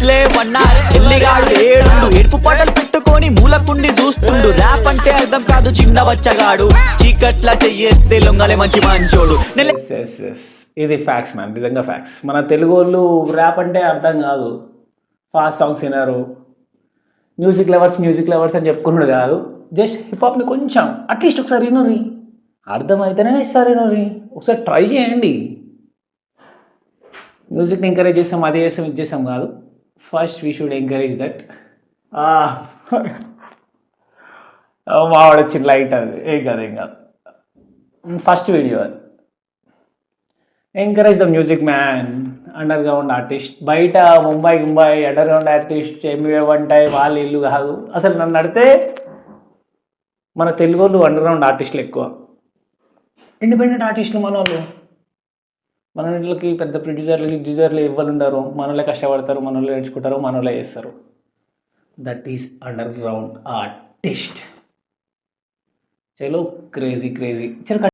లేవన్నా ఎల్లిగాడు ఏడుండు ఎరుపు పడలు పెట్టుకొని మూలకుండి చూస్తుండు ర్యాప్ అంటే అర్థం కాదు చిన్న బచ్చగాడు చీకట్ల చెయ్యేస్తే లొంగలే మంచి మంచోడు ఇది ఫ్యాక్ట్స్ మ్యాన్, నిజంగా ఫ్యాక్ట్స్. మన తెలుగు వాళ్ళు ర్యాప్ అంటే అర్థం కాదు, ఫాస్ట్ సాంగ్స్ వినరు, మ్యూజిక్ లవర్స్ అని చెప్పుకున్నాడు కాదు. జస్ట్ హిప్హాప్ని కొంచెం అట్లీస్ట్ ఒకసారి వినరి, అర్థమైతేనే ఇస్తారు వినరి, ఒకసారి ట్రై చేయండి. మ్యూజిక్ని ఎంకరేజ్ చేస్తాం, అది చేస్తాం ఇది చేస్తాం కాదు. First we should encourage that. మావాడు వచ్చిన లైట్ అది ఏం కాదు. ఫస్ట్ వీడియో అది. Encourage the music man, underground artist. బయట Mumbai underground artist MBA వంటాయి వాళ్ళ ఇల్లు కాదు. అసలు నన్ను అడితే మన తెలుగు వాళ్ళు అండర్ గ్రౌండ్ ఆర్టిస్టులు ఎక్కువ, ఇండిపెండెంట్ ఆర్టిస్టులు మన వాళ్ళు. మన ఇంట్లోకి పెద్ద ప్రొడ్యూసర్లు ఇవ్వరు ఉండరు, మనోళ్ళే కష్టపడతారు, మనోళ్ళే నేర్చుకుంటారు, మనోళ్ళే చేస్తారు. That is under ground artist. చలో క్రేజీ చలో.